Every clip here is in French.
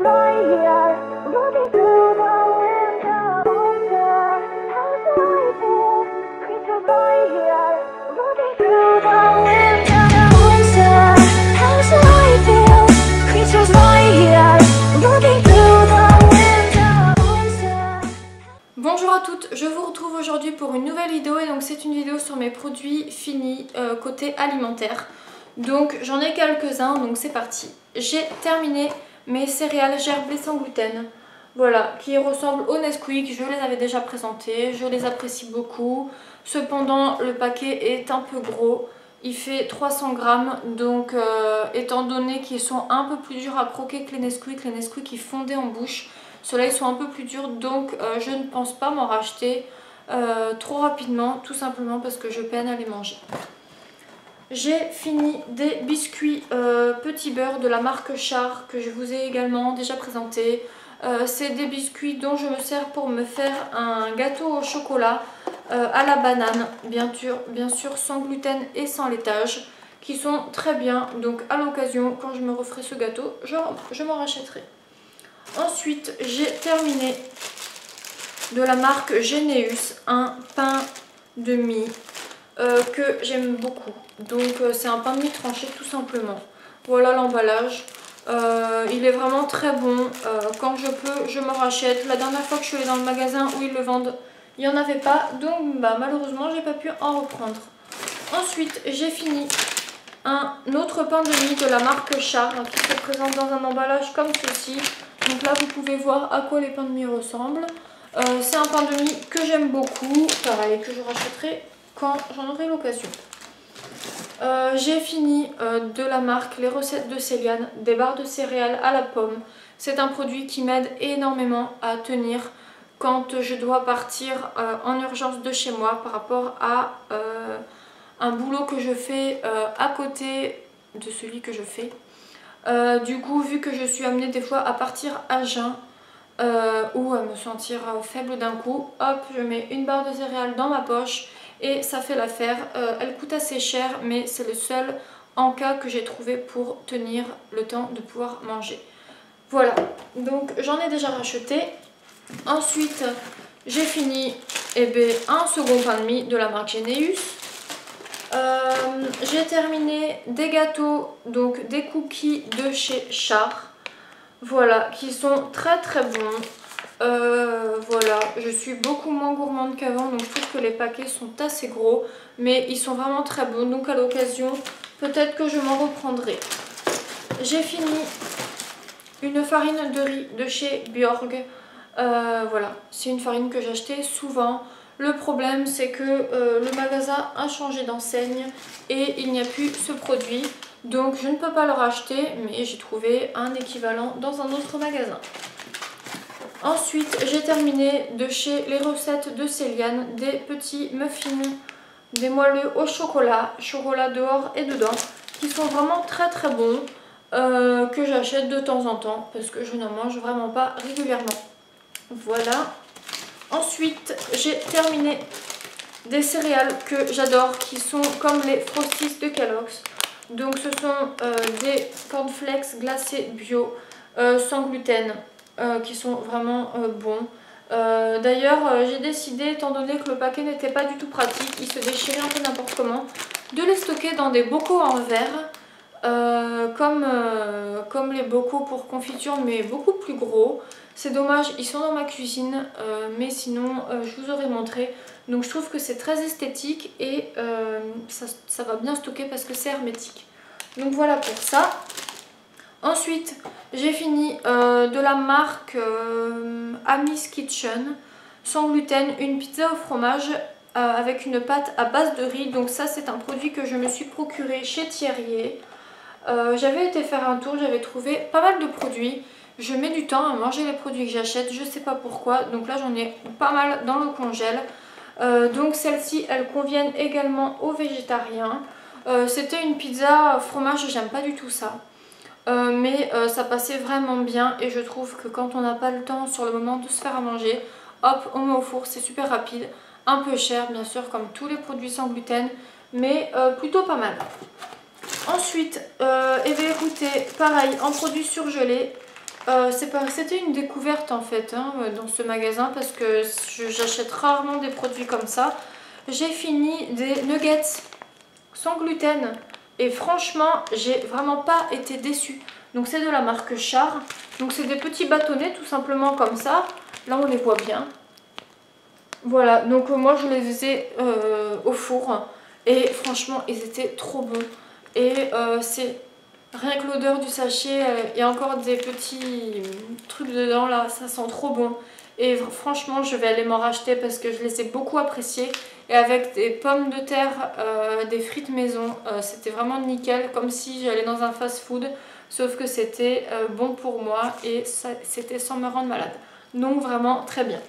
right here, looking through the window. Monster, how's the light feel? Creatures right here, looking through the window. Monster, how's the light feel? Creatures right here, looking through the window. Monster. Bonjour à toutes, je vous retrouve aujourd'hui pour une nouvelle vidéo et donc c'est une vidéo sur mes produits finis côté alimentaire. Donc j'en ai quelques-uns, donc c'est parti. J'ai terminé mes céréales gerblées sans gluten, voilà, qui ressemblent au Nesquik. Je les avais déjà présentées, je les apprécie beaucoup. Cependant le paquet est un peu gros, il fait 300 grammes, donc étant donné qu'ils sont un peu plus durs à croquer que les Nesquik ils fondaient en bouche. Ceux-là ils sont un peu plus durs, donc je ne pense pas m'en racheter trop rapidement, tout simplement parce que je peine à les manger. J'ai fini des biscuits Petit Beurre de la marque Char que je vous ai également déjà présenté. C'est des biscuits dont je me sers pour me faire un gâteau au chocolat à la banane, bien sûr sans gluten et sans laitage, qui sont très bien. Donc à l'occasion, quand je me referai ce gâteau, je m'en rachèterai. Ensuite, j'ai terminé de la marque Geneus un pain de mie que j'aime beaucoup. Donc c'est un pain de mie tranché tout simplement. Voilà l'emballage. Il est vraiment très bon. Quand je peux, je me rachète. La dernière fois que je suis allée dans le magasin où ils le vendent, il n'y en avait pas. Donc malheureusement, j'ai pas pu en reprendre. Ensuite, j'ai fini un autre pain de mie de la marque Char qui se présente dans un emballage comme ceci. Donc là vous pouvez voir à quoi les pains de mie ressemblent. C'est un pain de mie que j'aime beaucoup, pareil, que je rachèterai quand j'en aurai l'occasion. J'ai fini de la marque Les Recettes de Céliane, des barres de céréales à la pomme. C'est un produit qui m'aide énormément à tenir quand je dois partir en urgence de chez moi par rapport à un boulot que je fais à côté de celui que je fais. Du coup, vu que je suis amenée des fois à partir à jeun ou à me sentir faible d'un coup, hop, je mets une barre de céréales dans ma poche et ça fait l'affaire. Elle coûte assez cher, mais c'est le seul en cas que j'ai trouvé pour tenir le temps de pouvoir manger. Voilà, donc j'en ai déjà racheté. Ensuite, j'ai fini un second pain de mie de la marque Geneus. J'ai terminé des gâteaux, donc des cookies de chez Char, voilà, qui sont très très bons. Voilà, je suis beaucoup moins gourmande qu'avant, donc je trouve que les paquets sont assez gros, mais ils sont vraiment très bons, donc à l'occasion, peut-être que je m'en reprendrai. J'ai fini une farine de riz de chez Bjorg, voilà, c'est une farine que j'achetais souvent. Le problème c'est que le magasin a changé d'enseigne et il n'y a plus ce produit. Donc je ne peux pas le racheter, mais j'ai trouvé un équivalent dans un autre magasin. Ensuite j'ai terminé de chez Les Recettes de Céliane des petits muffins, des moelleux au chocolat dehors et dedans, qui sont vraiment très très bons, que j'achète de temps en temps parce que je n'en mange vraiment pas régulièrement. Voilà. Ensuite, j'ai terminé des céréales que j'adore, qui sont comme les Frosties de Kellogg's. Donc ce sont des cornflakes glacés bio, sans gluten, qui sont vraiment bons. D'ailleurs, j'ai décidé, étant donné que le paquet n'était pas du tout pratique, il se déchirait un peu n'importe comment, de les stocker dans des bocaux en verre, comme les bocaux pour confiture, mais beaucoup plus gros. C'est dommage, ils sont dans ma cuisine, mais sinon je vous aurais montré. Donc je trouve que c'est très esthétique et ça va bien stocker parce que c'est hermétique. Donc voilà pour ça. Ensuite j'ai fini de la marque Amy's Kitchen, sans gluten, une pizza au fromage avec une pâte à base de riz. Donc ça c'est un produit que je me suis procuré chez Thierry. J'avais été faire un tour, j'avais trouvé pas mal de produits. Je mets du temps à manger les produits que j'achète, je sais pas pourquoi. Donc là j'en ai pas mal dans le congèle. Donc celles-ci elles conviennent également aux végétariens. C'était une pizza fromage, j'aime pas du tout ça. Mais ça passait vraiment bien et je trouve que quand on n'a pas le temps sur le moment de se faire à manger, hop on met au four, c'est super rapide. Un peu cher bien sûr comme tous les produits sans gluten, mais plutôt pas mal. Ensuite, écoutez, pareil, en produits surgelés, C'était une découverte en fait hein, dans ce magasin parce que j'achète rarement des produits comme ça. J'ai fini des nuggets sans gluten et franchement j'ai vraiment pas été déçue. Donc c'est de la marque Char. Donc c'est des petits bâtonnets tout simplement comme ça. Là on les voit bien. Voilà, donc moi je les faisais au four et franchement ils étaient trop bons. Et c'est rien que l'odeur du sachet, il y a encore des petits trucs dedans là, ça sent trop bon. Et franchement je vais aller m'en racheter parce que je les ai beaucoup appréciés. Et avec des pommes de terre, des frites maison, c'était vraiment nickel, comme si j'allais dans un fast-food. Sauf que c'était bon pour moi et c'était sans me rendre malade. Donc vraiment très bien.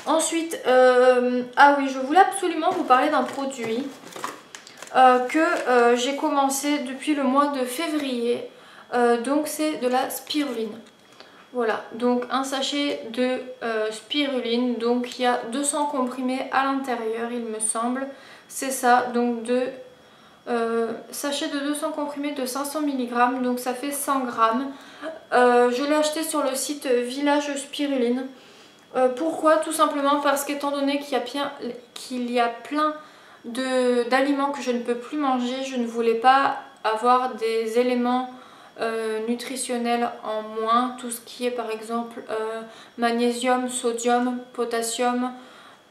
Ensuite, ah oui, je voulais absolument vous parler d'un produit que j'ai commencé depuis le mois de février. Donc c'est de la spiruline. Voilà, donc un sachet de spiruline. Donc il y a 200 comprimés à l'intérieur, il me semble. C'est ça, donc sachet de 200 comprimés de 500 mg, donc ça fait 100 grammes. Je l'ai acheté sur le site Village Spiruline. Pourquoi? Tout simplement parce qu'étant donné qu'il y a plein d'aliments que je ne peux plus manger, je ne voulais pas avoir des éléments nutritionnels en moins, tout ce qui est par exemple magnésium, sodium, potassium,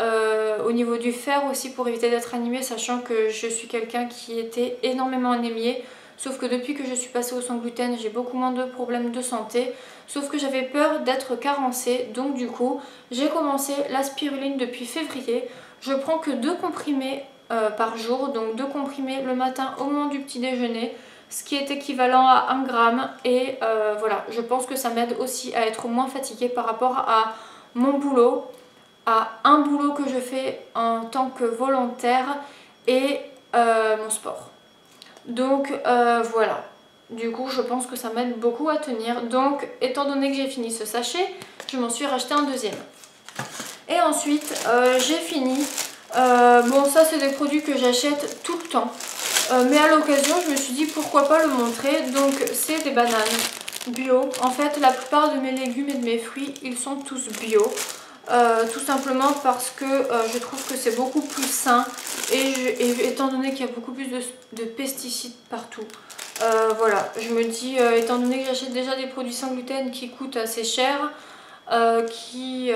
au niveau du fer aussi pour éviter d'être anémiée, sachant que je suis quelqu'un qui était énormément anémiée. Sauf que depuis que je suis passée au sans gluten, j'ai beaucoup moins de problèmes de santé. Sauf que j'avais peur d'être carencée. Donc du coup, j'ai commencé la spiruline depuis février. Je prends que 2 comprimés par jour. Donc 2 comprimés le matin au moment du petit déjeuner. Ce qui est équivalent à 1 gramme. Et voilà, je pense que ça m'aide aussi à être moins fatiguée par rapport à mon boulot. À un boulot que je fais en tant que volontaire et mon sport. Donc voilà, du coup je pense que ça m'aide beaucoup à tenir. Donc étant donné que j'ai fini ce sachet, je m'en suis racheté un deuxième. Et ensuite j'ai fini, bon ça c'est des produits que j'achète tout le temps. Mais à l'occasion je me suis dit pourquoi pas le montrer. Donc c'est des bananes bio. En fait la plupart de mes légumes et de mes fruits ils sont tous bio. Tout simplement parce que je trouve que c'est beaucoup plus sain et étant donné qu'il y a beaucoup plus de pesticides partout, voilà, je me dis, étant donné que j'achète déjà des produits sans gluten qui coûtent assez cher, qui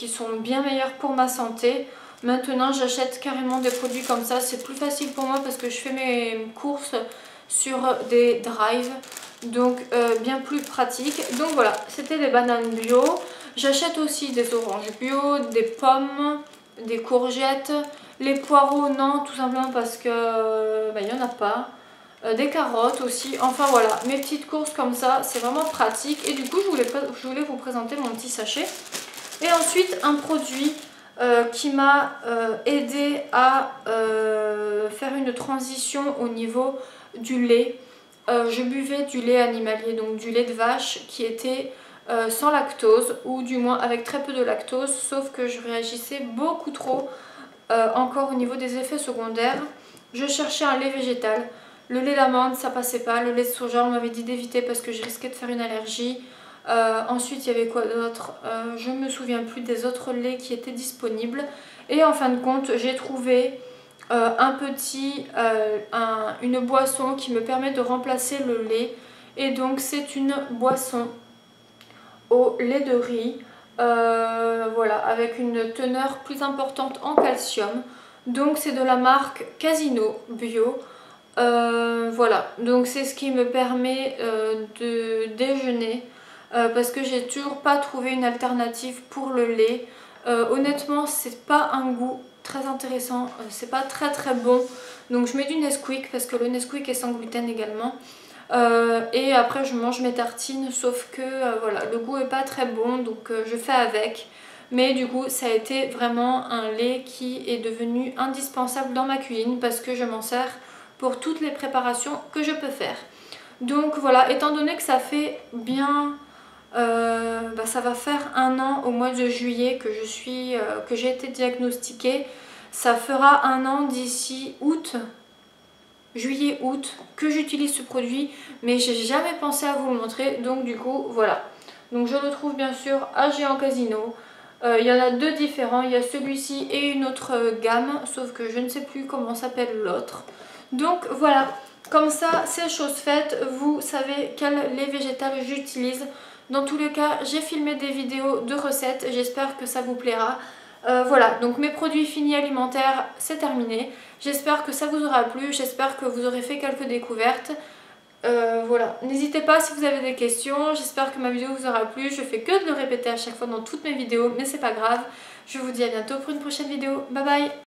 sont bien meilleurs pour ma santé, maintenant j'achète carrément des produits comme ça. C'est plus facile pour moi parce que je fais mes courses sur des drives, donc bien plus pratique. Donc voilà, c'était des bananes bio. J'achète aussi des oranges bio, des pommes, des courgettes. Les poireaux non, tout simplement parce que il n'y en a pas. Des carottes aussi. Enfin voilà, mes petites courses comme ça, c'est vraiment pratique. Et du coup, je voulais vous présenter mon petit sachet. Et ensuite, un produit qui m'a aidé à faire une transition au niveau du lait. Je buvais du lait animalier, donc du lait de vache qui était sans lactose, ou du moins avec très peu de lactose, sauf que je réagissais beaucoup trop encore au niveau des effets secondaires. Je cherchais un lait végétal. Le lait d'amande ça passait pas, le lait de soja on m'avait dit d'éviter parce que je risquais de faire une allergie. Ensuite il y avait quoi d'autre, je me souviens plus des autres laits qui étaient disponibles. Et en fin de compte j'ai trouvé une boisson qui me permet de remplacer le lait. Et donc c'est une boisson au lait de riz, voilà, avec une teneur plus importante en calcium. Donc c'est de la marque Casino Bio. Voilà, donc c'est ce qui me permet de déjeuner parce que j'ai toujours pas trouvé une alternative pour le lait. Honnêtement c'est pas un goût très intéressant, c'est pas très bon. Donc je mets du Nesquik parce que le Nesquik est sans gluten également. Et après je mange mes tartines, sauf que voilà, le goût est pas très bon, donc je fais avec. Mais du coup ça a été vraiment un lait qui est devenu indispensable dans ma cuisine parce que je m'en sers pour toutes les préparations que je peux faire. Donc voilà, étant donné que ça fait bien, ça va faire 1 an au mois de juillet que j'ai été diagnostiquée. Ça fera 1 an d'ici août, juillet, août que j'utilise ce produit, mais j'ai jamais pensé à vous le montrer, donc du coup voilà. Donc je le trouve bien sûr à Géant Casino. Il y en a deux différents, il y a celui-ci et une autre gamme, sauf que je ne sais plus comment s'appelle l'autre. Donc voilà, comme ça c'est chose faite, vous savez quel lait végétal j'utilise. Dans tous les cas, j'ai filmé des vidéos de recettes, j'espère que ça vous plaira. Voilà, donc mes produits finis alimentaires, c'est terminé. J'espère que ça vous aura plu, j'espère que vous aurez fait quelques découvertes. Voilà, n'hésitez pas si vous avez des questions, j'espère que ma vidéo vous aura plu. Je fais que de le répéter à chaque fois dans toutes mes vidéos, mais c'est pas grave. Je vous dis à bientôt pour une prochaine vidéo, bye bye.